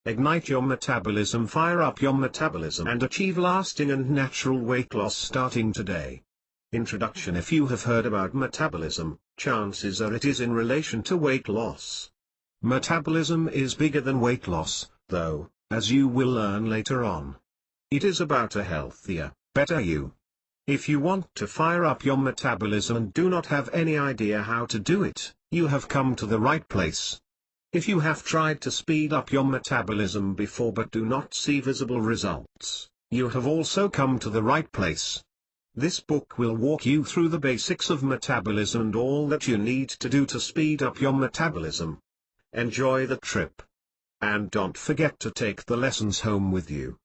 Ignite your metabolism, fire up your metabolism, and achieve lasting and natural weight loss starting today. Introduction. If you have heard about metabolism, chances are it is in relation to weight loss. Metabolism is bigger than weight loss, though, as you will learn later on. It is about a healthier, better you. If you want to fire up your metabolism and do not have any idea how to do it, you have come to the right place. If you have tried to speed up your metabolism before but do not see visible results, you have also come to the right place. This book will walk you through the basics of metabolism and all that you need to do to speed up your metabolism. Enjoy the trip. And don't forget to take the lessons home with you.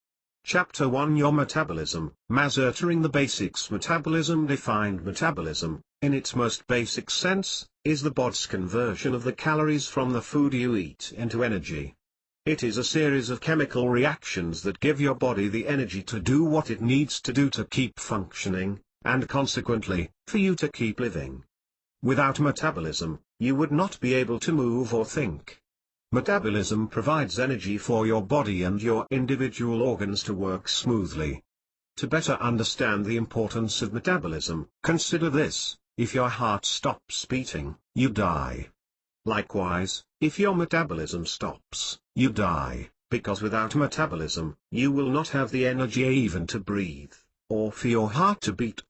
Chapter 1. Your metabolism. Mastering the basics. Metabolism. Defined metabolism, in its most basic sense, is the body's conversion of the calories from the food you eat into energy. It is a series of chemical reactions that give your body the energy to do what it needs to do to keep functioning, and consequently, for you to keep living. Without metabolism, you would not be able to move or think. Metabolism provides energy for your body and your individual organs to work smoothly. To better understand the importance of metabolism, consider this: if your heart stops beating, you die. Likewise, if your metabolism stops, you die, because without metabolism, you will not have the energy even to breathe, or for your heart to beat.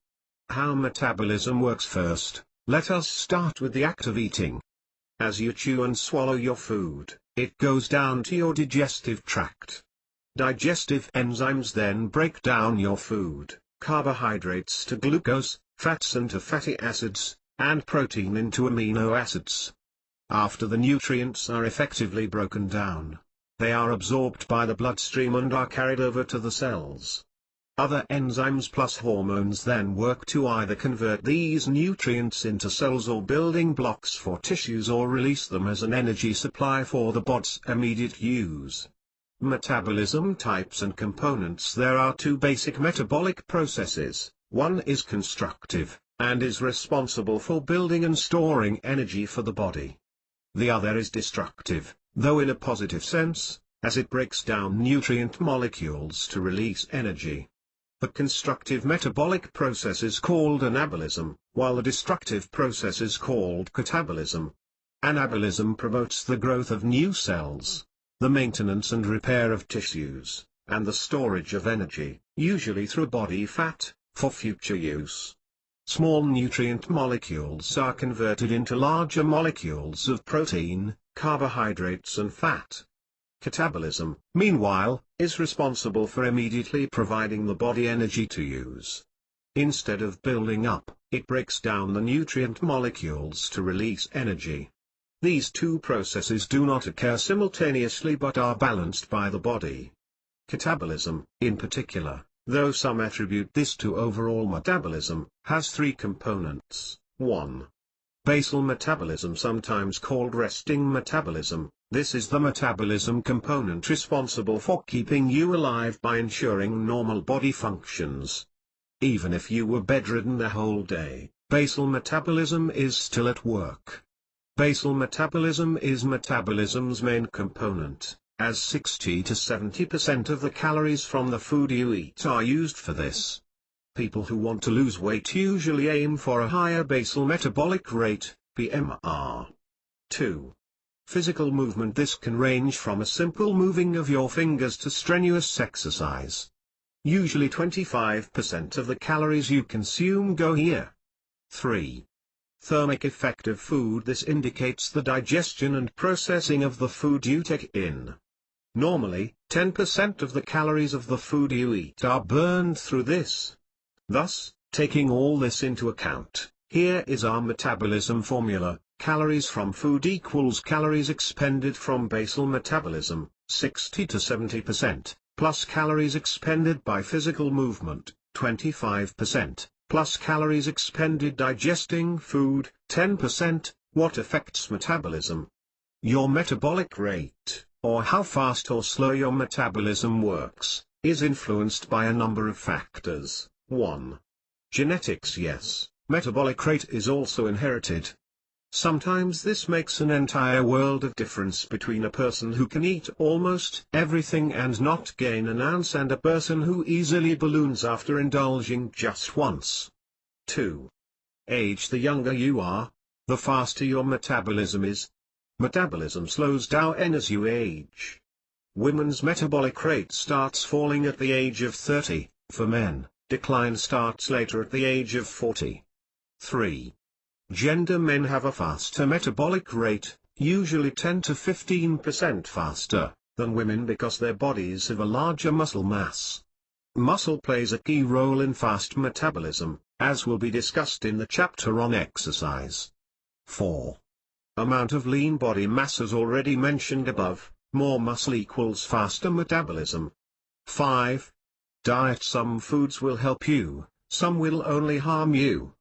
How metabolism works. First, let us start with the act of eating. As you chew and swallow your food, it goes down to your digestive tract. Digestive enzymes then break down your food, carbohydrates to glucose, fats into fatty acids, and protein into amino acids. After the nutrients are effectively broken down, they are absorbed by the bloodstream and are carried over to the cells. Other enzymes plus hormones then work to either convert these nutrients into cells or building blocks for tissues, or release them as an energy supply for the body's immediate use. Metabolism types and components. There are two basic metabolic processes. One is constructive, and is responsible for building and storing energy for the body. The other is destructive, though in a positive sense, as it breaks down nutrient molecules to release energy. The constructive metabolic process is called anabolism, while the destructive process is called catabolism. Anabolism promotes the growth of new cells, the maintenance and repair of tissues, and the storage of energy, usually through body fat, for future use. Small nutrient molecules are converted into larger molecules of protein, carbohydrates and fat. Catabolism, meanwhile, is responsible for immediately providing the body energy to use. Instead of building up, it breaks down the nutrient molecules to release energy. These two processes do not occur simultaneously but are balanced by the body. Catabolism, in particular, though some attribute this to overall metabolism, has three components. 1. Basal metabolism, sometimes called resting metabolism. This is the metabolism component responsible for keeping you alive by ensuring normal body functions. Even if you were bedridden the whole day, basal metabolism is still at work. Basal metabolism is metabolism's main component, as 60 to 70% of the calories from the food you eat are used for this. People who want to lose weight usually aim for a higher basal metabolic rate, BMR. 2. Physical movement. This can range from a simple moving of your fingers to strenuous exercise. Usually 25% of the calories you consume go here. 3. Thermic effect of food. This indicates the digestion and processing of the food you take in. Normally, 10% of the calories of the food you eat are burned through this. Thus, taking all this into account, here is our metabolism formula. Calories from food equals calories expended from basal metabolism, 60 to 70%, plus calories expended by physical movement, 25%, plus calories expended digesting food, 10%. What affects metabolism? Your metabolic rate, or how fast or slow your metabolism works, is influenced by a number of factors. 1. Genetics. Yes, metabolic rate is also inherited. Sometimes this makes an entire world of difference between a person who can eat almost everything and not gain an ounce and a person who easily balloons after indulging just once. 2. Age: the younger you are, the faster your metabolism is. Metabolism slows down as you age. Women's metabolic rate starts falling at the age of 30, for men, decline starts later at the age of 40. 3. Gender: men have a faster metabolic rate, usually 10 to 15% faster, than women because their bodies have a larger muscle mass. Muscle plays a key role in fast metabolism, as will be discussed in the chapter on exercise. 4. Amount of lean body mass: as already mentioned above, more muscle equals faster metabolism. 5. Diet: some foods will help you, some will only harm you.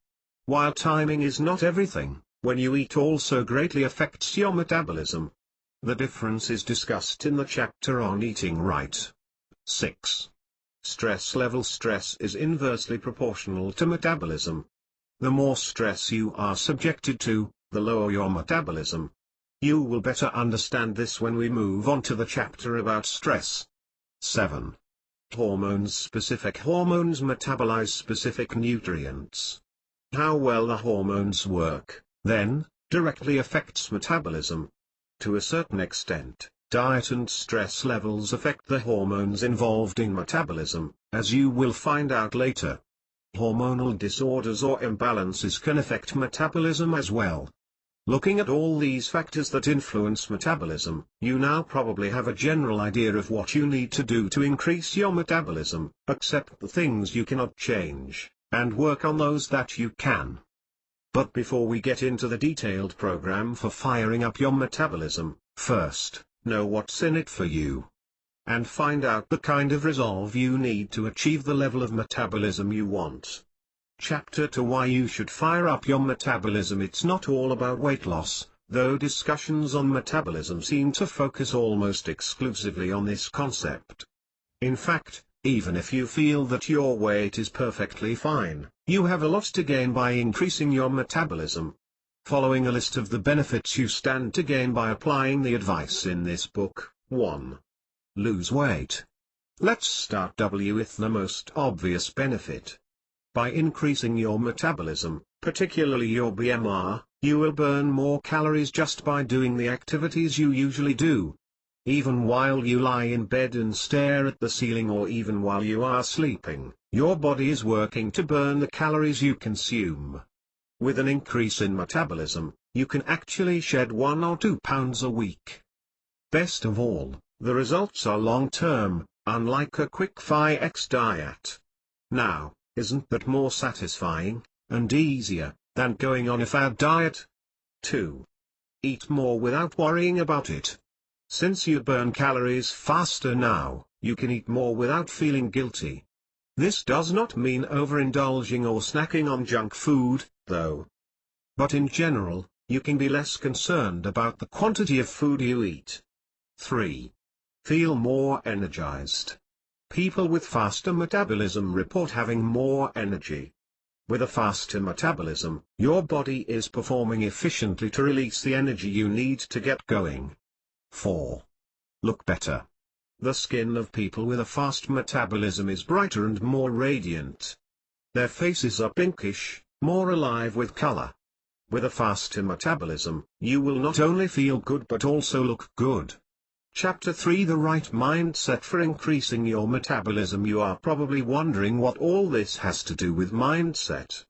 While timing is not everything, when you eat also greatly affects your metabolism. The difference is discussed in the chapter on eating right. 6. Stress level: stress is inversely proportional to metabolism. The more stress you are subjected to, the lower your metabolism. You will better understand this when we move on to the chapter about stress. 7. Hormones: specific hormones metabolize specific nutrients. How well the hormones work, then, directly affects metabolism. To a certain extent, diet and stress levels affect the hormones involved in metabolism, as you will find out later. Hormonal disorders or imbalances can affect metabolism as well. Looking at all these factors that influence metabolism, you now probably have a general idea of what you need to do to increase your metabolism, accept the things you cannot change, and work on those that you can. But before we get into the detailed program for firing up your metabolism, first, know what's in it for you. And find out the kind of resolve you need to achieve the level of metabolism you want. Chapter 2: Why you should fire up your metabolism. It's not all about weight loss, though discussions on metabolism seem to focus almost exclusively on this concept. In fact, even if you feel that your weight is perfectly fine, you have a lot to gain by increasing your metabolism. Following a list of the benefits you stand to gain by applying the advice in this book. 1. Lose weight. Let's start with the most obvious benefit. By increasing your metabolism, particularly your BMR, you will burn more calories just by doing the activities you usually do. Even while you lie in bed and stare at the ceiling, or even while you are sleeping, your body is working to burn the calories you consume. With an increase in metabolism, you can actually shed 1 or 2 pounds a week. Best of all, the results are long-term, unlike a quick fix diet. Now, isn't that more satisfying, and easier, than going on a fad diet? 2. Eat more without worrying about it. Since you burn calories faster now, you can eat more without feeling guilty. This does not mean overindulging or snacking on junk food, though. But in general, you can be less concerned about the quantity of food you eat. 3. Feel more energized. People with faster metabolism report having more energy. With a faster metabolism, your body is performing efficiently to release the energy you need to get going. 4. Look better. The skin of people with a fast metabolism is brighter and more radiant. Their faces are pinkish, more alive with color. With a faster metabolism, you will not only feel good but also look good. Chapter 3: The right mindset for increasing your metabolism. You are probably wondering what all this has to do with mindset.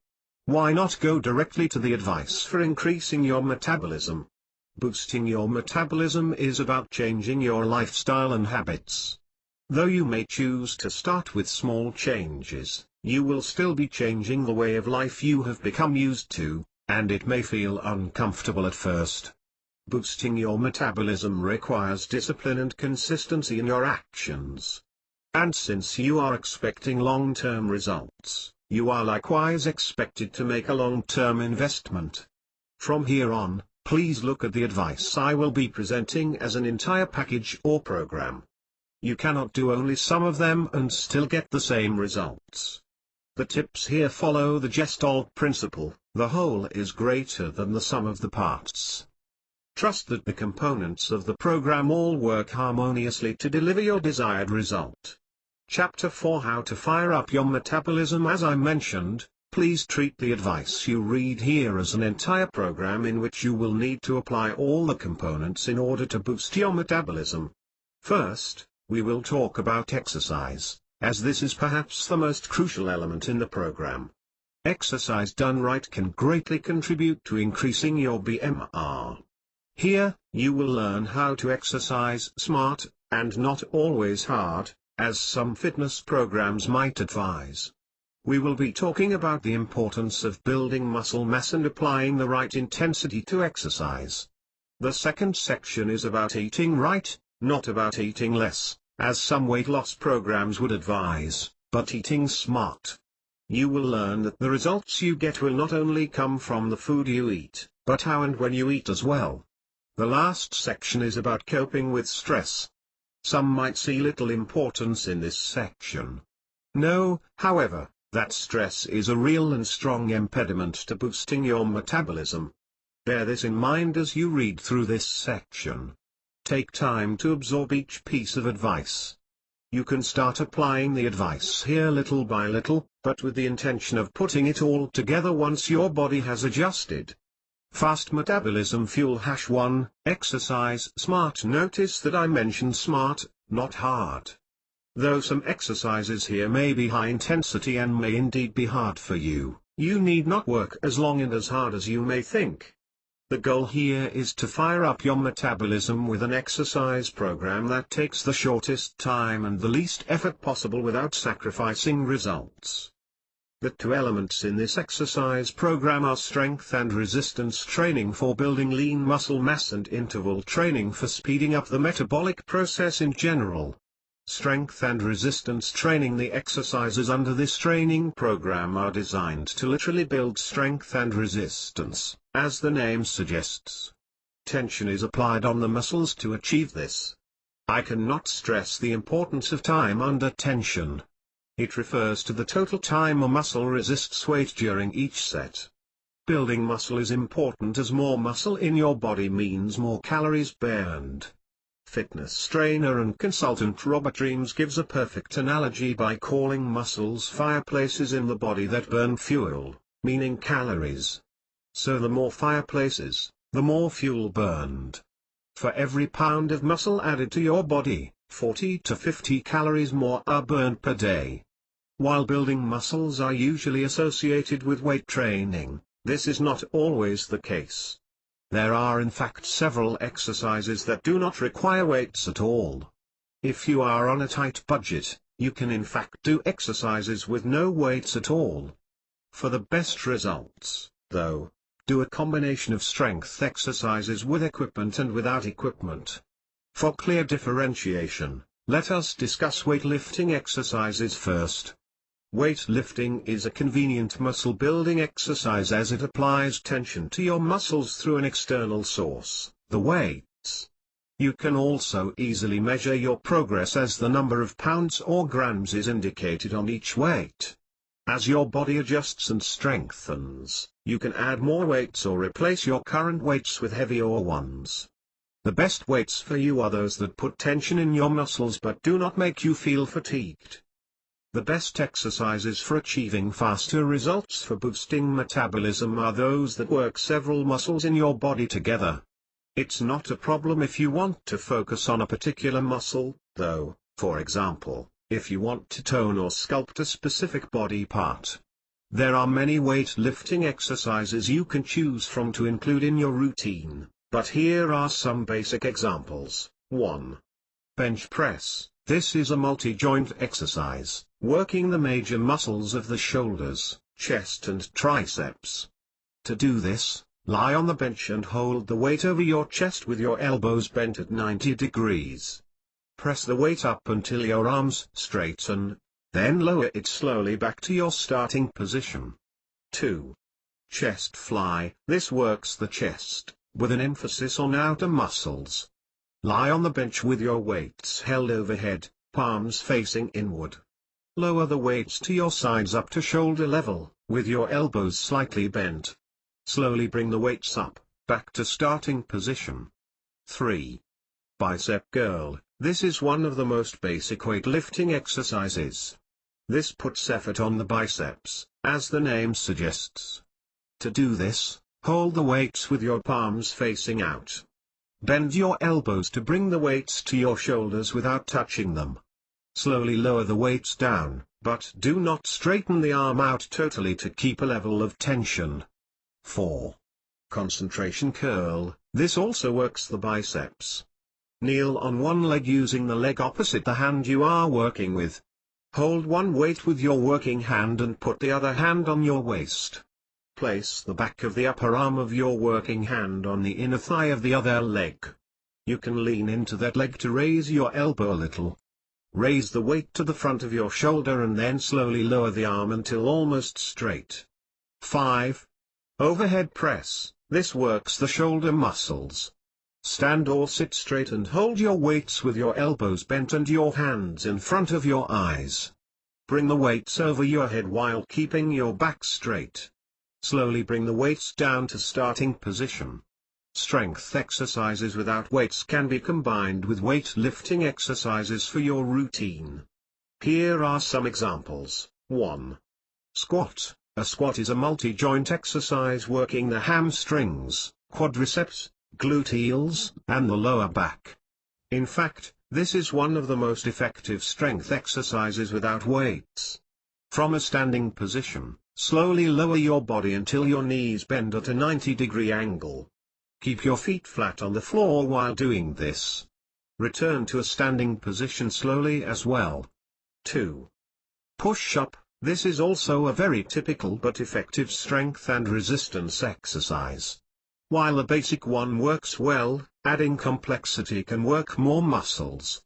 Why not go directly to the advice for increasing your metabolism? Boosting your metabolism is about changing your lifestyle and habits. Though you may choose to start with small changes, you will still be changing the way of life you have become used to, and it may feel uncomfortable at first. Boosting your metabolism requires discipline and consistency in your actions. And since you are expecting long-term results, you are likewise expected to make a long-term investment. From here on, please look at the advice I will be presenting as an entire package or program. You cannot do only some of them and still get the same results. The tips here follow the Gestalt principle: the whole is greater than the sum of the parts. Trust that the components of the program all work harmoniously to deliver your desired result. Chapter 4: How to Fire Up Your Metabolism. As I mentioned, please treat the advice you read here as an entire program in which you will need to apply all the components in order to boost your metabolism. First, we will talk about exercise, as this is perhaps the most crucial element in the program. Exercise done right can greatly contribute to increasing your BMR. Here, you will learn how to exercise smart, and not always hard, as some fitness programs might advise. We will be talking about the importance of building muscle mass and applying the right intensity to exercise. The second section is about eating right, not about eating less, as some weight loss programs would advise, but eating smart. You will learn that the results you get will not only come from the food you eat, but how and when you eat as well. The last section is about coping with stress. Some might see little importance in this section. Know, however, that stress is a real and strong impediment to boosting your metabolism. Bear this in mind as you read through this section. Take time to absorb each piece of advice. You can start applying the advice here little by little, but with the intention of putting it all together once your body has adjusted. Fast metabolism fuel. #1, Exercise smart. Notice that I mention smart, not hard. Though some exercises here may be high intensity and may indeed be hard for you, you need not work as long and as hard as you may think. The goal here is to fire up your metabolism with an exercise program that takes the shortest time and the least effort possible without sacrificing results. The two elements in this exercise program are strength and resistance training for building lean muscle mass and interval training for speeding up the metabolic process in general. Strength and resistance training. The exercises under this training program are designed to literally build strength and resistance, as the name suggests. Tension is applied on the muscles to achieve this. I cannot stress the importance of time under tension. It refers to the total time a muscle resists weight during each set. Building muscle is important as more muscle in your body means more calories burned. Fitness trainer and consultant Robert Dreams gives a perfect analogy by calling muscles fireplaces in the body that burn fuel, meaning calories. So the more fireplaces, the more fuel burned. For every pound of muscle added to your body, 40 to 50 calories more are burned per day. While building muscles are usually associated with weight training, this is not always the case. There are in fact several exercises that do not require weights at all. If you are on a tight budget, you can in fact do exercises with no weights at all. For the best results, though, do a combination of strength exercises with equipment and without equipment. For clear differentiation, let us discuss weightlifting exercises first. Weightlifting is a convenient muscle-building exercise as it applies tension to your muscles through an external source, the weights. You can also easily measure your progress as the number of pounds or grams is indicated on each weight. As your body adjusts and strengthens, you can add more weights or replace your current weights with heavier ones. The best weights for you are those that put tension in your muscles but do not make you feel fatigued. The best exercises for achieving faster results for boosting metabolism are those that work several muscles in your body together. It's not a problem if you want to focus on a particular muscle, though, for example, if you want to tone or sculpt a specific body part. There are many weightlifting exercises you can choose from to include in your routine, but here are some basic examples. 1. Bench press. This is a multi-joint exercise, working the major muscles of the shoulders, chest and triceps. To do this, lie on the bench and hold the weight over your chest with your elbows bent at 90 degrees. Press the weight up until your arms straighten, then lower it slowly back to your starting position. 2. Chest fly. This works the chest, with an emphasis on outer muscles. Lie on the bench with your weights held overhead, palms facing inward. Lower the weights to your sides up to shoulder level, with your elbows slightly bent. Slowly bring the weights up, back to starting position. 3. Bicep curl. This is one of the most basic weightlifting exercises. This puts effort on the biceps, as the name suggests. To do this, hold the weights with your palms facing out. Bend your elbows to bring the weights to your shoulders without touching them. Slowly lower the weights down, but do not straighten the arm out totally to keep a level of tension. 4. Concentration curl. This also works the biceps. Kneel on one leg using the leg opposite the hand you are working with. Hold one weight with your working hand and put the other hand on your waist. Place the back of the upper arm of your working hand on the inner thigh of the other leg. You can lean into that leg to raise your elbow a little. Raise the weight to the front of your shoulder and then slowly lower the arm until almost straight. 5. Overhead press. This works the shoulder muscles. Stand or sit straight and hold your weights with your elbows bent and your hands in front of your eyes. Bring the weights over your head while keeping your back straight. Slowly bring the weights down to starting position. Strength exercises without weights can be combined with weightlifting exercises for your routine. Here are some examples. 1. Squat. A squat is a multi-joint exercise working the hamstrings, quadriceps, gluteals, and the lower back. In fact, this is one of the most effective strength exercises without weights. From a standing position, slowly lower your body until your knees bend at a 90-degree angle. Keep your feet flat on the floor while doing this. Return to a standing position slowly as well. 2. Push-up. This is also a very typical but effective strength and resistance exercise. While the basic one works well, adding complexity can work more muscles.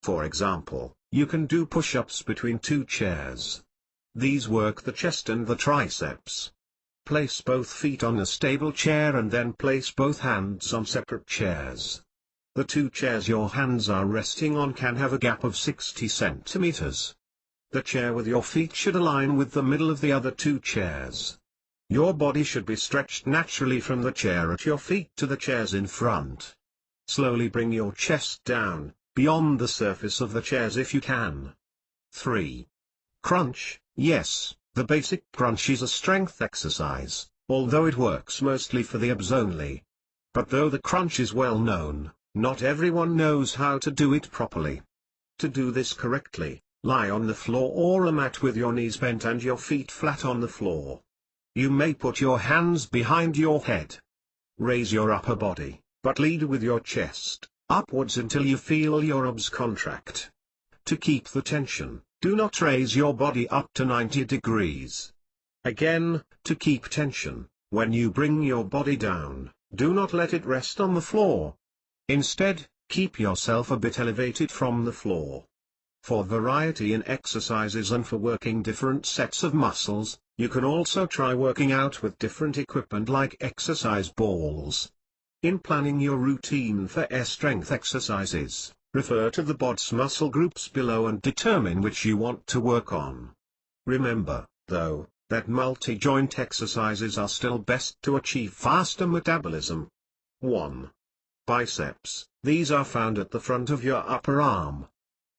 For example, you can do push-ups between two chairs. These work the chest and the triceps. Place both feet on a stable chair and then place both hands on separate chairs. The two chairs your hands are resting on can have a gap of 60 centimeters. The chair with your feet should align with the middle of the other two chairs. Your body should be stretched naturally from the chair at your feet to the chairs in front. Slowly bring your chest down, beyond the surface of the chairs if you can. 3. Crunch. Yes, the basic crunch is a strength exercise, although it works mostly for the abs only. But though the crunch is well known, not everyone knows how to do it properly. To do this correctly, lie on the floor or a mat with your knees bent and your feet flat on the floor. You may put your hands behind your head. Raise your upper body, but lead with your chest upwards until you feel your abs contract. To keep the tension, do not raise your body up to 90 degrees. Again, to keep tension, when you bring your body down, do not let it rest on the floor. Instead, keep yourself a bit elevated from the floor. For variety in exercises and for working different sets of muscles, you can also try working out with different equipment like exercise balls. In planning your routine for strength exercises, refer to the BODS muscle groups below and determine which you want to work on. Remember, though, that multi-joint exercises are still best to achieve faster metabolism. 1. Biceps. These are found at the front of your upper arm.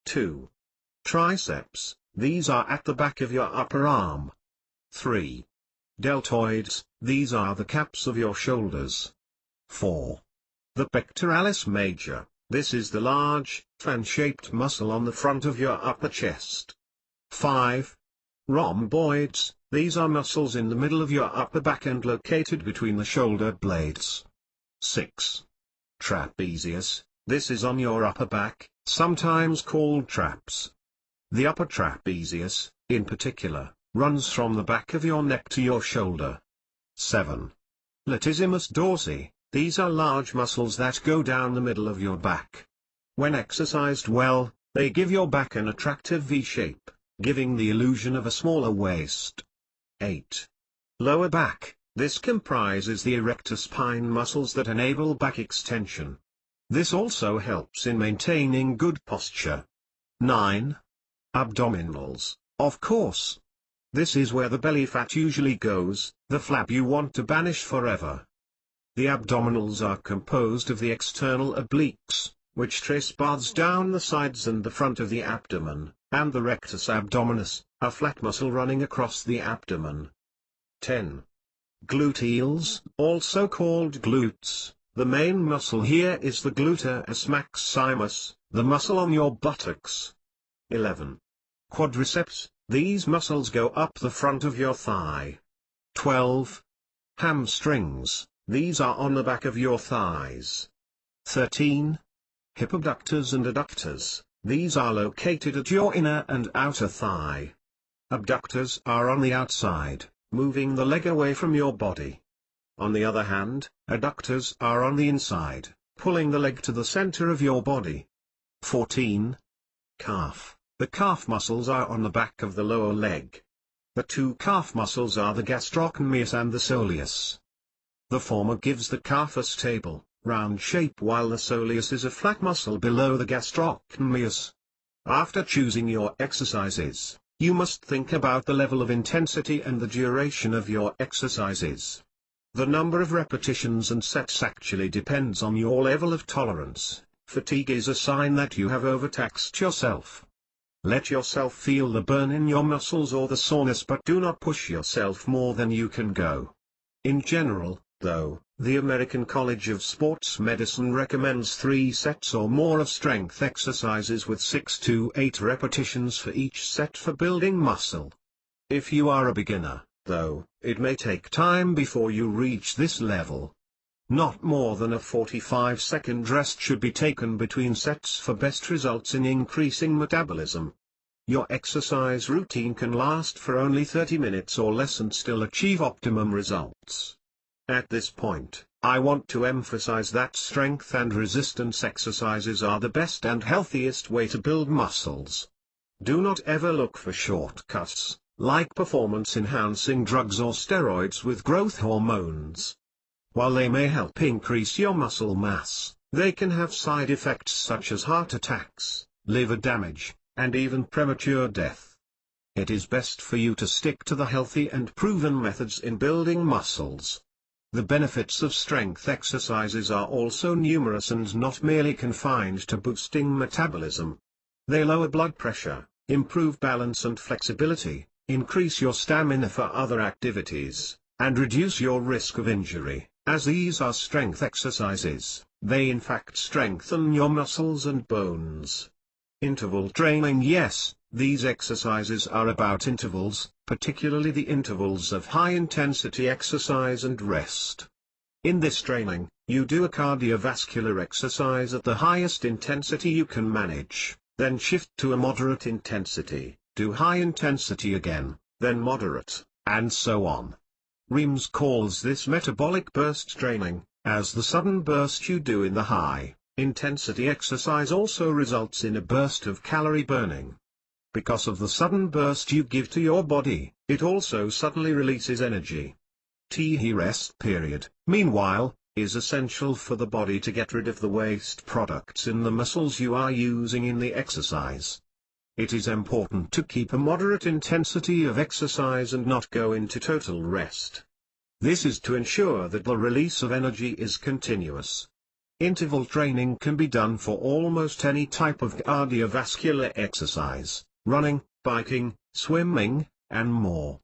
2. Triceps. These are at the back of your upper arm. 3. Deltoids. These are the caps of your shoulders. 4. The pectoralis major. This is the large, fan-shaped muscle on the front of your upper chest. 5. Rhomboids. These are muscles in the middle of your upper back and located between the shoulder blades. 6. Trapezius. This is on your upper back, sometimes called traps. The upper trapezius, in particular, runs from the back of your neck to your shoulder. 7. Latissimus dorsi. These are large muscles that go down the middle of your back. When exercised well, they give your back an attractive V shape, giving the illusion of a smaller waist. 8. Lower back. This comprises the erector spine muscles that enable back extension. This also helps in maintaining good posture. 9. Abdominals. Of course. This is where the belly fat usually goes, the flab you want to banish forever. The abdominals are composed of the external obliques, which trace paths down the sides and the front of the abdomen, and the rectus abdominis, a flat muscle running across the abdomen. 10. Gluteals, also called glutes. The main muscle here is the gluteus maximus, the muscle on your buttocks. 11. Quadriceps, these muscles go up the front of your thigh. 12. Hamstrings, these are on the back of your thighs. 13. Hip abductors and adductors, these are located at your inner and outer thigh. Abductors are on the outside, moving the leg away from your body. On the other hand, adductors are on the inside, pulling the leg to the center of your body. 14. Calf. The calf muscles are on the back of the lower leg. The two calf muscles are the gastrocnemius and the soleus. The former gives the calf a stable, round shape while the soleus is a flat muscle below the gastrocnemius. After choosing your exercises, you must think about the level of intensity and the duration of your exercises. The number of repetitions and sets actually depends on your level of tolerance. Fatigue is a sign that you have overtaxed yourself. Let yourself feel the burn in your muscles or the soreness, but do not push yourself more than you can go. In general, though, the American College of Sports Medicine recommends 3 sets or more of strength exercises with 6 to 8 repetitions for each set for building muscle. If you are a beginner, though, it may take time before you reach this level. Not more than a 45-second rest should be taken between sets for best results in increasing metabolism. Your exercise routine can last for only 30 minutes or less and still achieve optimum results. At this point, I want to emphasize that strength and resistance exercises are the best and healthiest way to build muscles. Do not ever look for shortcuts, like performance-enhancing drugs or steroids with growth hormones. While they may help increase your muscle mass, they can have side effects such as heart attacks, liver damage, and even premature death. It is best for you to stick to the healthy and proven methods in building muscles. The benefits of strength exercises are also numerous and not merely confined to boosting metabolism. They lower blood pressure, improve balance and flexibility, increase your stamina for other activities, and reduce your risk of injury. As these are strength exercises, they in fact strengthen your muscles and bones. Interval training. Yes, these exercises are about intervals, particularly the intervals of high-intensity exercise and rest. In this training, you do a cardiovascular exercise at the highest intensity you can manage, then shift to a moderate intensity, do high intensity again, then moderate, and so on. Reams calls this metabolic burst training, as the sudden burst you do in the high-intensity exercise also results in a burst of calorie burning. Because of the sudden burst you give to your body, it also suddenly releases energy. The rest period, meanwhile, is essential for the body to get rid of the waste products in the muscles you are using in the exercise. It is important to keep a moderate intensity of exercise and not go into total rest. This is to ensure that the release of energy is continuous. Interval training can be done for almost any type of cardiovascular exercise: running, biking, swimming, and more.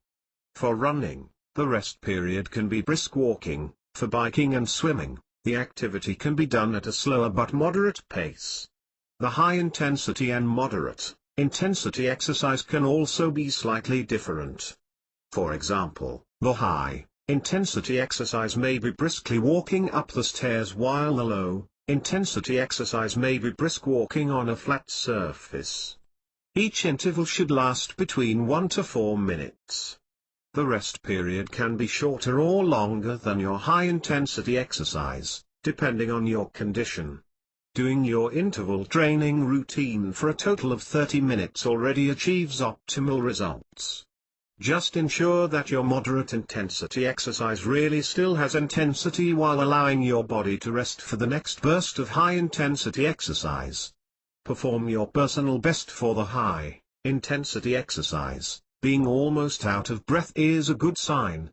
For running, the rest period can be brisk walking. For biking and swimming, the activity can be done at a slower but moderate pace. The high-intensity and moderate-intensity exercise can also be slightly different. For example, the high-intensity exercise may be briskly walking up the stairs, while the low-intensity exercise may be brisk walking on a flat surface. Each interval should last between 1 to 4 minutes. The rest period can be shorter or longer than your high-intensity exercise, depending on your condition. Doing your interval training routine for a total of 30 minutes already achieves optimal results. Just ensure that your moderate-intensity exercise really still has intensity while allowing your body to rest for the next burst of high-intensity exercise. Perform your personal best for the high intensity exercise, being almost out of breath is a good sign.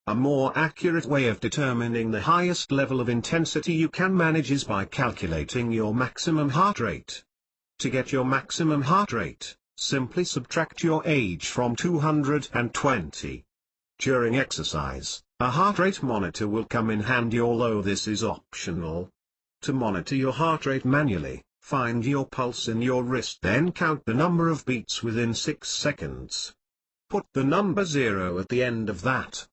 A more accurate way of determining the highest level of intensity you can manage is by calculating your maximum heart rate. To get your maximum heart rate, simply subtract your age from 220. During exercise, a heart rate monitor will come in handy, although this is optional. To monitor your heart rate manually, find your pulse in your wrist, then count the number of beats within 6 seconds. Put the number 0 at the end of that.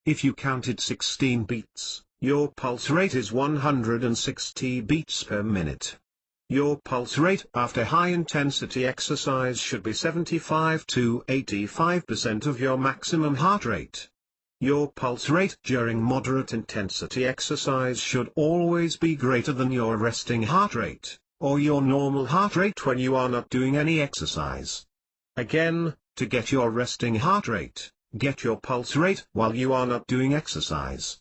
If you counted 16 beats, your pulse rate is 160 beats per minute. Your pulse rate after high-intensity exercise should be 75 to 85% of your maximum heart rate. Your pulse rate during moderate intensity exercise should always be greater than your resting heart rate, or your normal heart rate when you are not doing any exercise. Again, to get your resting heart rate, get your pulse rate while you are not doing exercise.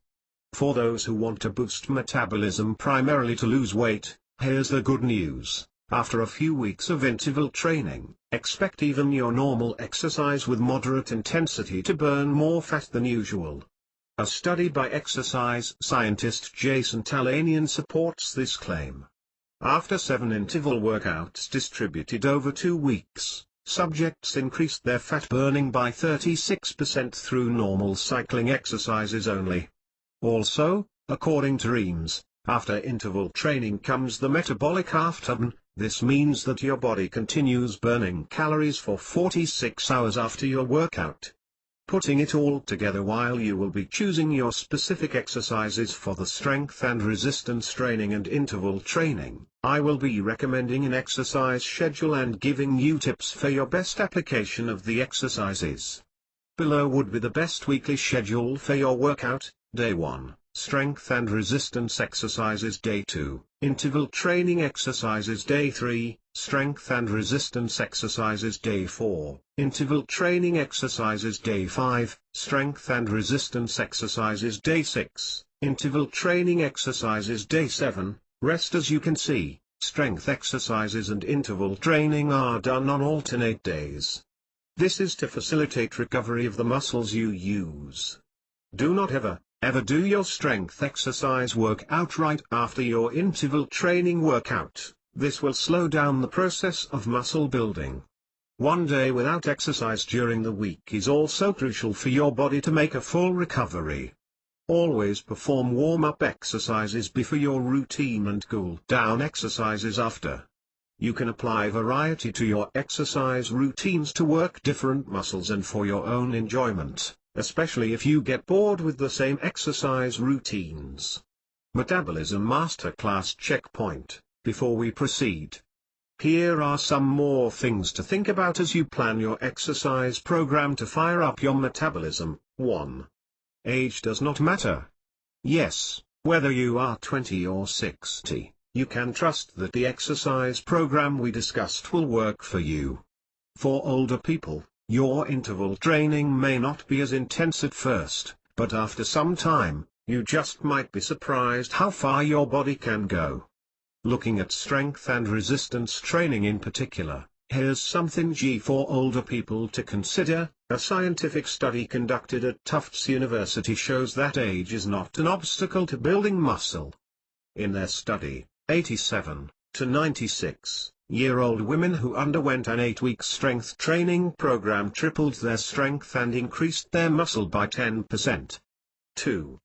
For those who want to boost metabolism primarily to lose weight, here's the good news. After a few weeks of interval training, expect even your normal exercise with moderate intensity to burn more fat than usual. A study by exercise scientist Jason Talanian supports this claim. After 7 interval workouts distributed over 2 weeks, subjects increased their fat burning by 36% through normal cycling exercises only. Also, according to Reams, after interval training comes the metabolic half-turn. This means that your body continues burning calories for 46 hours after your workout. Putting it all together, while you will be choosing your specific exercises for the strength and resistance training and interval training, I will be recommending an exercise schedule and giving you tips for your best application of the exercises. Below would be the best weekly schedule for your workout: Day 1, strength and resistance exercises; Day 2, interval training exercises; Day 3, strength and resistance exercises; Day 4, interval training exercises; Day 5, strength and resistance exercises; Day 6, interval training exercises; Day 7, rest. As you can see, strength exercises and interval training are done on alternate days. This is to facilitate recovery of the muscles you use. Do not ever do your strength exercise workout right after your interval training workout. This will slow down the process of muscle building. One day without exercise during the week is also crucial for your body to make a full recovery. Always perform warm-up exercises before your routine and cool-down exercises after. You can apply variety to your exercise routines to work different muscles and for your own enjoyment, especially if you get bored with the same exercise routines. Metabolism Masterclass Checkpoint. Before we proceed, here are some more things to think about as you plan your exercise program to fire up your metabolism. 1. Age does not matter. Yes, whether you are 20 or 60, you can trust that the exercise program we discussed will work for you. For older people, your interval training may not be as intense at first, but after some time, you just might be surprised how far your body can go. Looking at strength and resistance training in particular, here's something for older people to consider. A scientific study conducted at Tufts University shows that age is not an obstacle to building muscle. In their study, 87 to 96-year-old women who underwent an 8-week strength training program tripled their strength and increased their muscle by 10%. 2.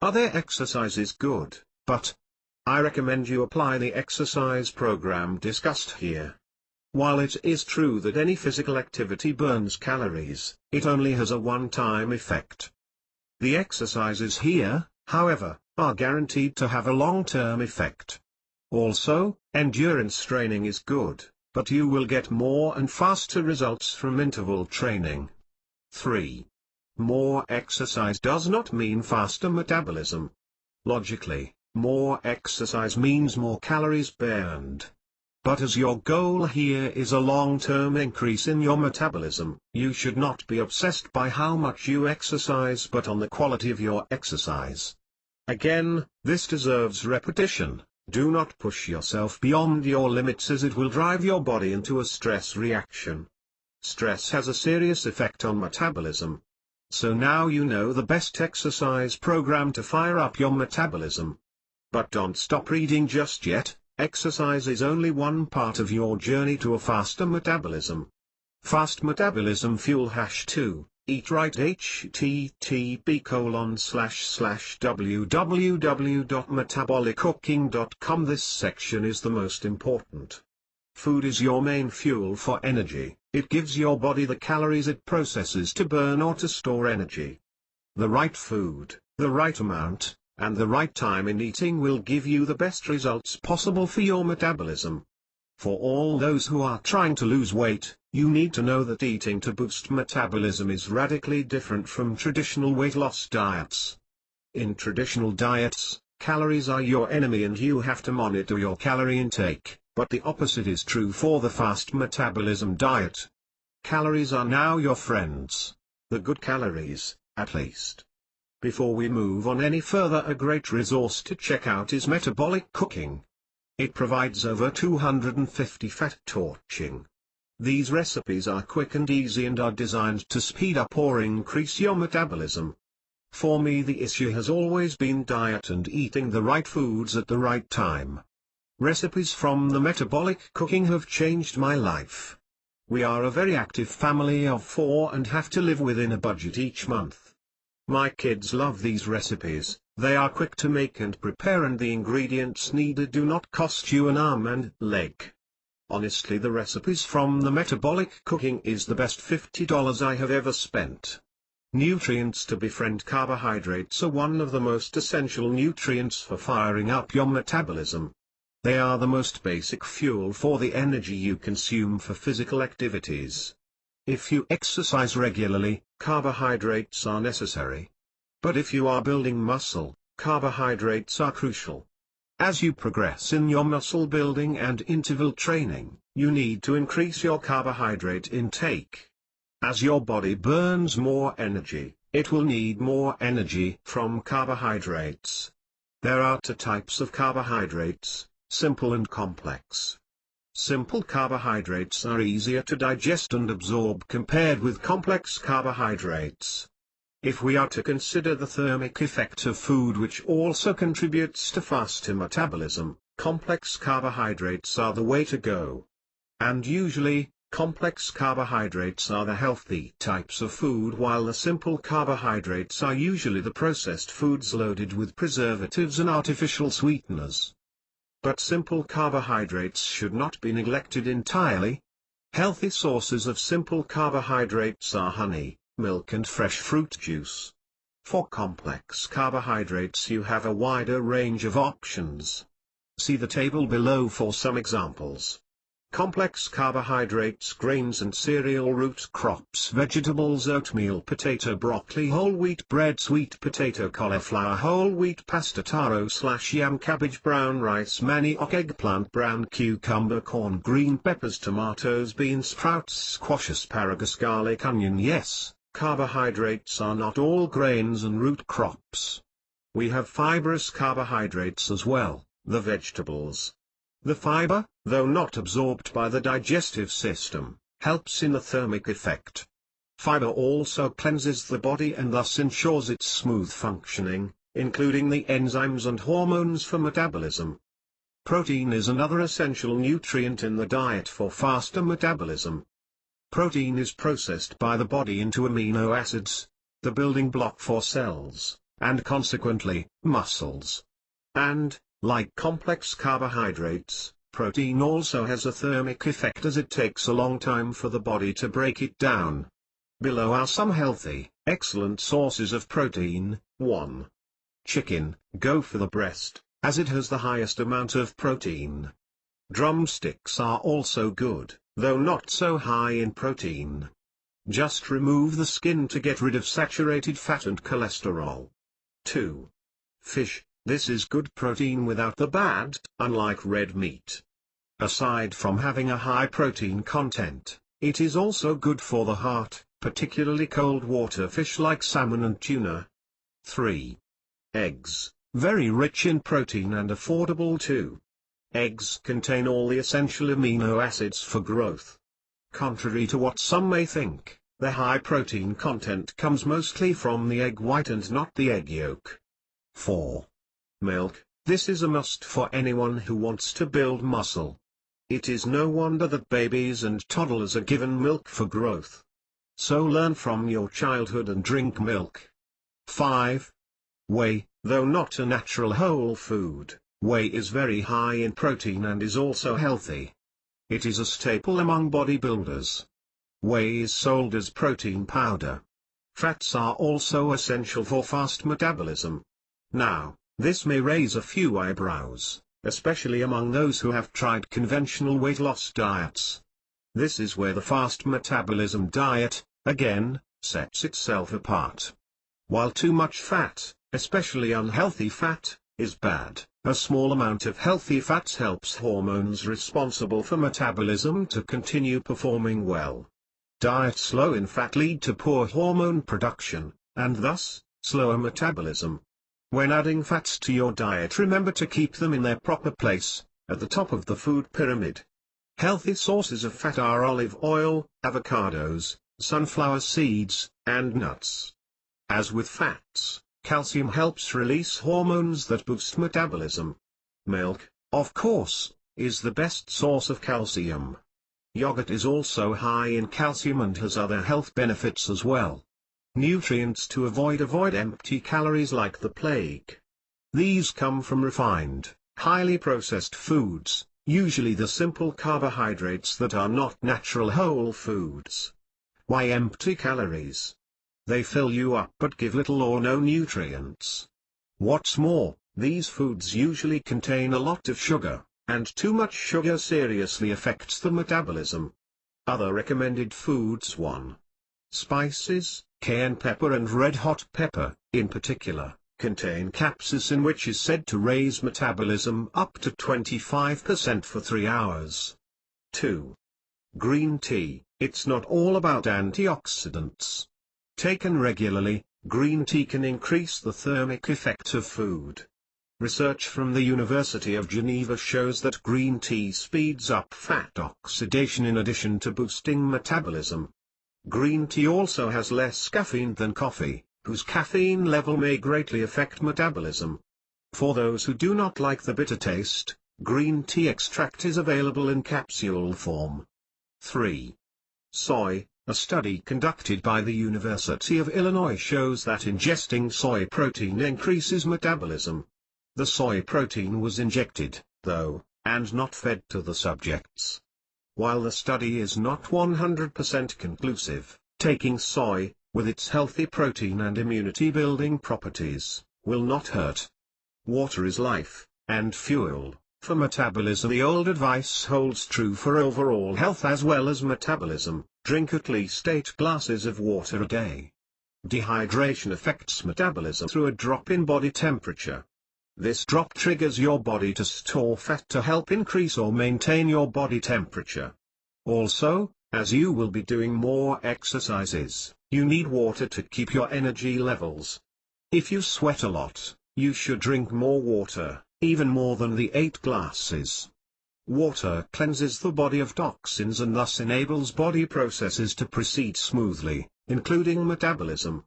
Are their exercises good? But I recommend you apply the exercise program discussed here. While it is true that any physical activity burns calories, it only has a one-time effect. The exercises here, however, are guaranteed to have a long-term effect. Also, endurance training is good, but you will get more and faster results from interval training. 3. More exercise does not mean faster metabolism. Logically, more exercise means more calories burned. But as your goal here is a long-term increase in your metabolism, you should not be obsessed by how much you exercise but on the quality of your exercise. Again, this deserves repetition. Do not push yourself beyond your limits, as it will drive your body into a stress reaction. Stress has a serious effect on metabolism. So now you know the best exercise program to fire up your metabolism. But don't stop reading just yet. Exercise is only one part of your journey to a faster metabolism. Fast metabolism fuel #2. Eat right. http://www.metaboliccooking.com. This section is the most important. Food is your main fuel for energy. It gives your body the calories it processes to burn or to store energy. The right food, the right amount, and the right time in eating will give you the best results possible for your metabolism. For all those who are trying to lose weight, you need to know that eating to boost metabolism is radically different from traditional weight loss diets. In traditional diets, calories are your enemy and you have to monitor your calorie intake, but the opposite is true for the fast metabolism diet. Calories are now your friends. The good calories, at least. Before we move on any further, a great resource to check out is Metabolic Cooking. It provides over 250 fat torching. These recipes are quick and easy and are designed to speed up or increase your metabolism. For me, the issue has always been diet and eating the right foods at the right time. Recipes from the Metabolic Cooking have changed my life. We are a very active family of 4 and have to live within a budget each month. My kids love these recipes. They are quick to make and prepare and the ingredients needed do not cost you an arm and leg. Honestly, the recipes from the Metabolic Cooking is the best $50 I have ever spent. Nutrients to befriend carbohydrates are one of the most essential nutrients for firing up your metabolism. They are the most basic fuel for the energy you consume for physical activities. If you exercise regularly, carbohydrates are necessary. But if you are building muscle, carbohydrates are crucial. As you progress in your muscle building and interval training, you need to increase your carbohydrate intake. As your body burns more energy, it will need more energy from carbohydrates. There are 2 types of carbohydrates, simple and complex. Simple carbohydrates are easier to digest and absorb compared with complex carbohydrates. If we are to consider the thermic effect of food, which also contributes to faster metabolism, complex carbohydrates are the way to go. And usually, complex carbohydrates are the healthy types of food, while the simple carbohydrates are usually the processed foods loaded with preservatives and artificial sweeteners. But simple carbohydrates should not be neglected entirely. Healthy sources of simple carbohydrates are honey, milk and fresh fruit juice. For complex carbohydrates you have a wider range of options. See the table below for some examples. Complex carbohydrates: grains and cereal, root crops, vegetables, oatmeal, potato, broccoli, whole wheat bread, sweet potato, cauliflower, whole wheat pasta, taro/yam, cabbage, brown rice, manioc, eggplant, brown cucumber, corn, green peppers, tomatoes, beans, sprouts, squash, asparagus, garlic, onion. Yes, carbohydrates are not all grains and root crops. We have fibrous carbohydrates as well, the vegetables. The fiber, though not absorbed by the digestive system, helps in the thermic effect. Fiber also cleanses the body and thus ensures its smooth functioning, including the enzymes and hormones for metabolism. Protein is another essential nutrient in the diet for faster metabolism. Protein is processed by the body into amino acids, the building block for cells, and consequently, muscles. And, like complex carbohydrates, protein also has a thermic effect, as it takes a long time for the body to break it down. Below are some healthy, excellent sources of protein. 1. Chicken. Go for the breast, as it has the highest amount of protein. Drumsticks are also good, though not so high in protein. Just remove the skin to get rid of saturated fat and cholesterol. 2. Fish. This is good protein without the bad, unlike red meat. Aside from having a high protein content, it is also good for the heart, particularly cold water fish like salmon and tuna. 3. Eggs, very rich in protein and affordable too. Eggs contain all the essential amino acids for growth. Contrary to what some may think, the high protein content comes mostly from the egg white and not the egg yolk. 4. Milk. This is a must for anyone who wants to build muscle. It is no wonder that babies and toddlers are given milk for growth. So learn from your childhood and drink milk. 5. Whey. Though not a natural whole food, whey is very high in protein and is also healthy. It is a staple among bodybuilders. Whey is sold as protein powder. Fats are also essential for fast metabolism. Now, this may raise a few eyebrows, especially among those who have tried conventional weight loss diets. This is where the fast metabolism diet, again, sets itself apart. While too much fat, especially unhealthy fat, is bad, a small amount of healthy fats helps hormones responsible for metabolism to continue performing well. Diets low in fat lead to poor hormone production, and thus, slower metabolism. When adding fats to your diet, remember to keep them in their proper place, at the top of the food pyramid. Healthy sources of fat are olive oil, avocados, sunflower seeds, and nuts. As with fats, calcium helps release hormones that boost metabolism. Milk, of course, is the best source of calcium. Yogurt is also high in calcium and has other health benefits as well. Nutrients to avoid empty calories like the plague. These come from refined, highly processed foods, usually the simple carbohydrates that are not natural whole foods. Why empty calories? They fill you up but give little or no nutrients. What's more, these foods usually contain a lot of sugar, and too much sugar seriously affects the metabolism. Other recommended foods: 1. Spices. Cayenne pepper and red hot pepper, in particular, contain capsaicin, which is said to raise metabolism up to 25% for 3 hours. 2. Green tea. It's not all about antioxidants. Taken regularly, green tea can increase the thermic effect of food. Research from the University of Geneva shows that green tea speeds up fat oxidation in addition to boosting metabolism. Green tea also has less caffeine than coffee, whose caffeine level may greatly affect metabolism. For those who do not like the bitter taste, green tea extract is available in capsule form. 3. Soy. A study conducted by the University of Illinois shows that ingesting soy protein increases metabolism. The soy protein was injected, though, and not fed to the subjects. While the study is not 100% conclusive, taking soy, with its healthy protein and immunity-building properties, will not hurt. Water is life, and fuel, for metabolism. The old advice holds true for overall health as well as metabolism: drink at least 8 glasses of water a day. Dehydration affects metabolism through a drop in body temperature. This drop triggers your body to store fat to help increase or maintain your body temperature. Also, as you will be doing more exercises, you need water to keep your energy levels. If you sweat a lot, you should drink more water, even more than the 8 glasses. Water cleanses the body of toxins and thus enables body processes to proceed smoothly, including metabolism.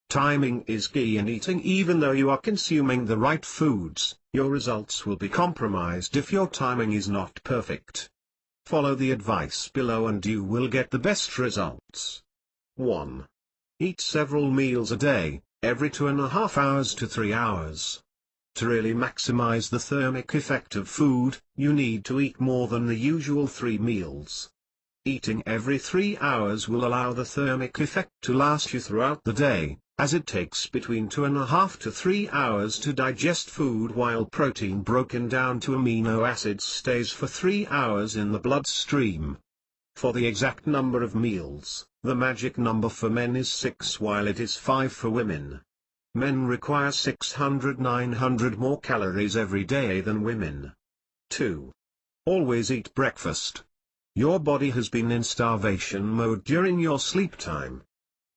Timing is key in eating. Even though you are consuming the right foods, your results will be compromised if your timing is not perfect. Follow the advice below and you will get the best results. 1. Eat several meals a day, every 2.5 hours to 3 hours. To really maximize the thermic effect of food, you need to eat more than the usual 3 meals. Eating every 3 hours will allow the thermic effect to last you throughout the day, as it takes between 2.5 to 3 hours to digest food, while protein broken down to amino acids stays for 3 hours in the bloodstream. For the exact number of meals, the magic number for men is 6, while it is 5 for women. Men require 600–900 more calories every day than women. 2. Always eat breakfast. Your body has been in starvation mode during your sleep time.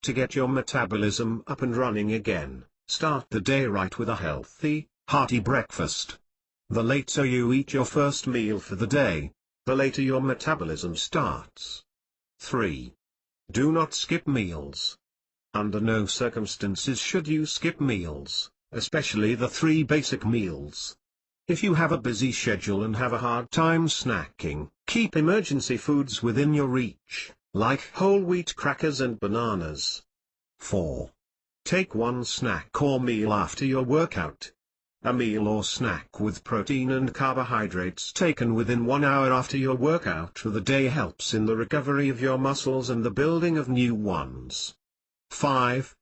To get your metabolism up and running again, start the day right with a healthy, hearty breakfast. The later you eat your first meal for the day, the later your metabolism starts. 3. Do not skip meals. Under no circumstances should you skip meals, especially the 3 basic meals. If you have a busy schedule and have a hard time snacking, keep emergency foods within your reach, like whole wheat crackers and bananas. 4. Take one snack or meal after your workout. A meal or snack with protein and carbohydrates taken within 1 hour after your workout for the day helps in the recovery of your muscles and the building of new ones. 5.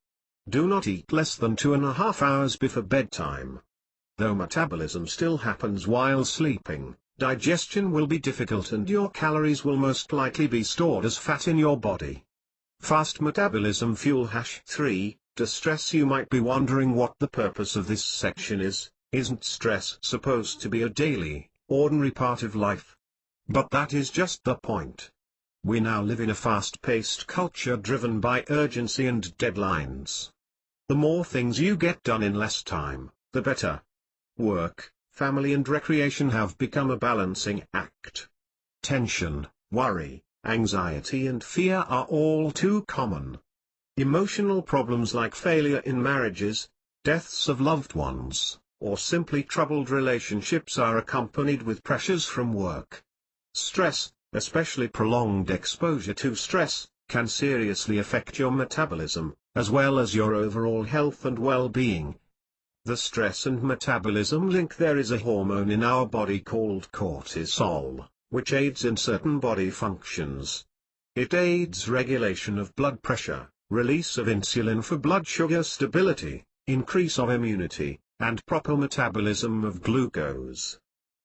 Do not eat less than 2.5 hours before bedtime. Though metabolism still happens while sleeping, digestion will be difficult and your calories will most likely be stored as fat in your body. Fast metabolism fuel. 3. Distress. You might be wondering what the purpose of this section is. Isn't stress supposed to be a daily, ordinary part of life? But that is just the point. We now live in a fast-paced culture driven by urgency and deadlines. The more things you get done in less time, the better. Work, family and recreation have become a balancing act. Tension, worry, anxiety and fear are all too common. Emotional problems like failure in marriages, deaths of loved ones, or simply troubled relationships are accompanied with pressures from work. Stress, especially prolonged exposure to stress, can seriously affect your metabolism, as well as your overall health and well-being. The stress and metabolism link. There is a hormone in our body called cortisol, which aids in certain body functions. It aids regulation of blood pressure, release of insulin for blood sugar stability, increase of immunity, and proper metabolism of glucose.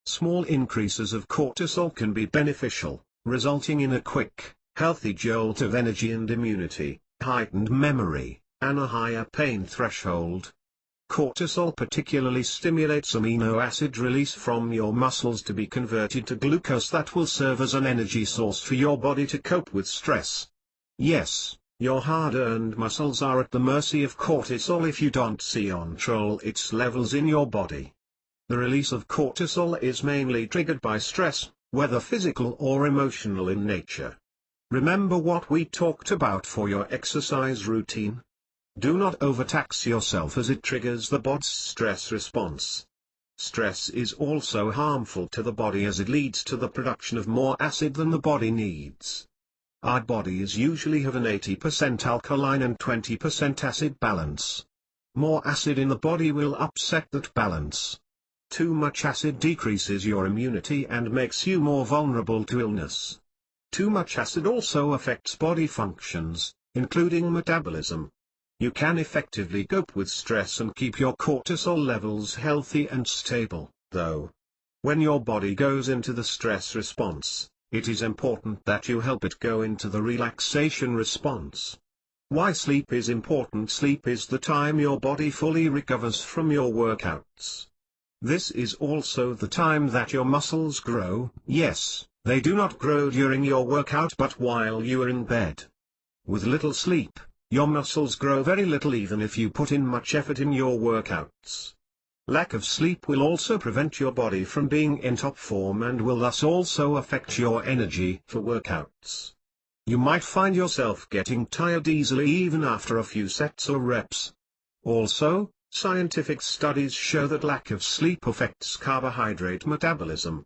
Small increases of cortisol can be beneficial, resulting in a quick, healthy jolt of energy and immunity, heightened memory, and a higher pain threshold. Cortisol particularly stimulates amino acid release from your muscles to be converted to glucose that will serve as an energy source for your body to cope with stress. Yes, your hard-earned muscles are at the mercy of cortisol if you don't control its levels in your body. The release of cortisol is mainly triggered by stress, whether physical or emotional in nature. Remember what we talked about for your exercise routine. Do not overtax yourself as it triggers the body's stress response. Stress is also harmful to the body as it leads to the production of more acid than the body needs. Our bodies usually have an 80% alkaline and 20% acid balance. More acid in the body will upset that balance. Too much acid decreases your immunity and makes you more vulnerable to illness. Too much acid also affects body functions, including metabolism. You can effectively cope with stress and keep your cortisol levels healthy and stable, though. When your body goes into the stress response, it is important that you help it go into the relaxation response. Why sleep is important? Sleep is the time your body fully recovers from your workouts. This is also the time that your muscles grow. Yes, they do not grow during your workout but while you are in bed. With little sleep, your muscles grow very little even if you put in much effort in your workouts. Lack of sleep will also prevent your body from being in top form and will thus also affect your energy for workouts. You might find yourself getting tired easily even after a few sets or reps. Also, scientific studies show that lack of sleep affects carbohydrate metabolism.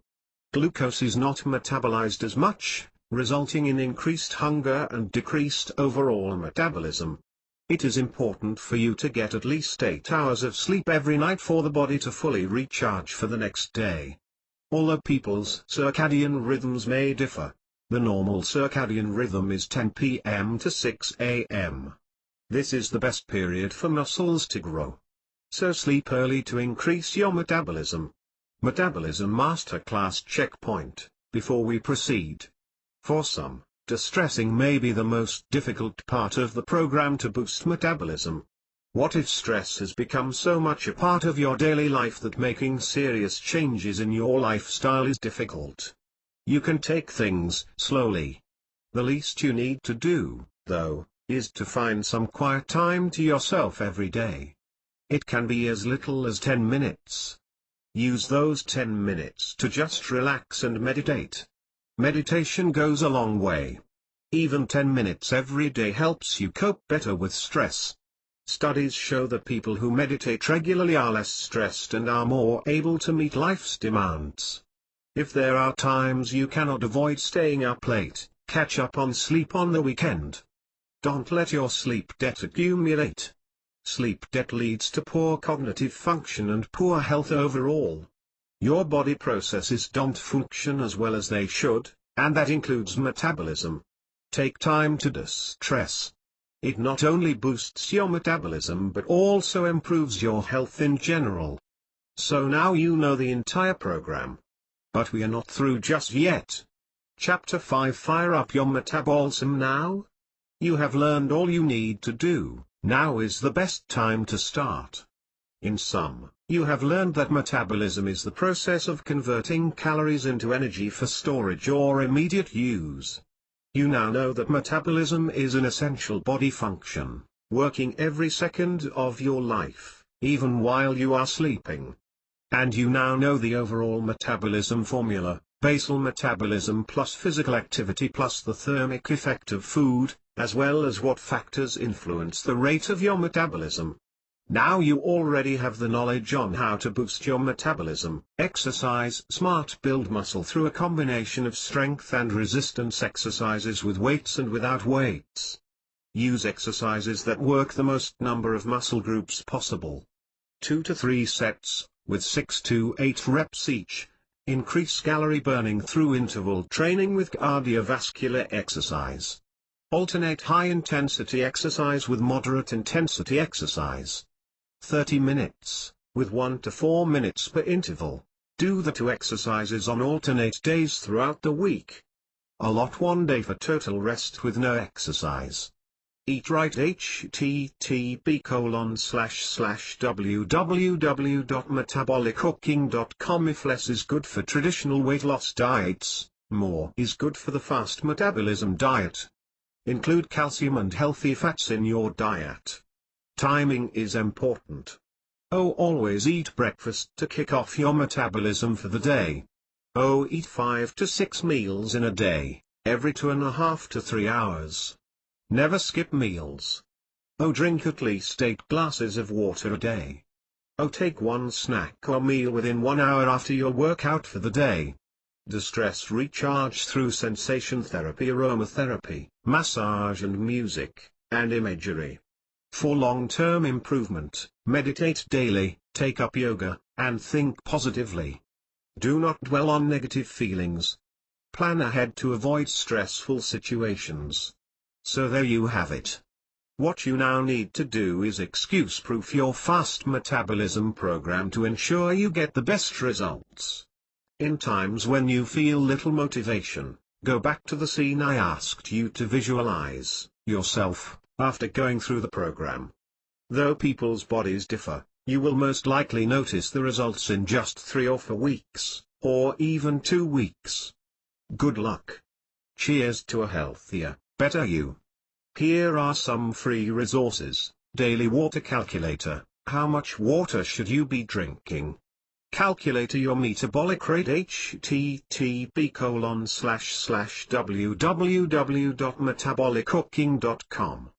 Glucose is not metabolized as much, resulting in increased hunger and decreased overall metabolism. It is important for you to get at least 8 hours of sleep every night for the body to fully recharge for the next day. Although people's circadian rhythms may differ, the normal circadian rhythm is 10 p.m. to 6 a.m. This is the best period for muscles to grow. So sleep early to increase your metabolism. Metabolism Masterclass checkpoint, before we proceed. For some, distressing may be the most difficult part of the program to boost metabolism. What if stress has become so much a part of your daily life that making serious changes in your lifestyle is difficult? You can take things slowly. The least you need to do, though, is to find some quiet time to yourself every day. It can be as little as 10 minutes. Use those 10 minutes to just relax and meditate. Meditation goes a long way. Even 10 minutes every day helps you cope better with stress. Studies show that people who meditate regularly are less stressed and are more able to meet life's demands. If there are times you cannot avoid staying up late, catch up on sleep on the weekend. Don't let your sleep debt accumulate. Sleep debt leads to poor cognitive function and poor health overall. Your body processes don't function as well as they should, and that includes metabolism. Take time to de-stress. It not only boosts your metabolism but also improves your health in general. So now you know the entire program. But we are not through just yet. Chapter 5 Fire up your metabolism now? You have learned all you need to do, now is the best time to start. In sum, you have learned that metabolism is the process of converting calories into energy for storage or immediate use. You now know that metabolism is an essential body function, working every second of your life, even while you are sleeping. And you now know the overall metabolism formula, basal metabolism plus physical activity plus the thermic effect of food, as well as what factors influence the rate of your metabolism. Now you already have the knowledge on how to boost your metabolism. Exercise smart, build muscle through a combination of strength and resistance exercises with weights and without weights. Use exercises that work the most number of muscle groups possible. 2 to 3 sets, with 6 to 8 reps each. Increase calorie burning through interval training with cardiovascular exercise. Alternate high-intensity exercise with moderate-intensity exercise. 30 minutes, with 1 to 4 minutes per interval. Do the 2 exercises on alternate days throughout the week. Allot 1 day for total rest with no exercise. Eat right. http://www.metabolicooking.com. If less is good for traditional weight loss diets, more is good for the fast metabolism diet. Include calcium and healthy fats in your diet. Timing is important. Always eat breakfast to kick off your metabolism for the day. Eat 5 to 6 meals in a day, every 2.5 to 3 hours. Never skip meals. Drink at least 8 glasses of water a day. Take 1 snack or meal within 1 hour after your workout for the day. Distress recharge through sensation therapy, aromatherapy, massage and music, and imagery. For long-term improvement, meditate daily, take up yoga, and think positively. Do not dwell on negative feelings. Plan ahead to avoid stressful situations. So there you have it. What you now need to do is excuse-proof your fast metabolism program to ensure you get the best results. In times when you feel little motivation, go back to the scene I asked you to visualize yourself after going through the program. Though people's bodies differ, you will most likely notice the results in just 3 or 4 weeks, or even 2 weeks. Good luck. Cheers to a healthier, better you. Here are some free resources. Daily water calculator. How much water should you be drinking? Calculator your metabolic rate. http://www.metabolicooking.com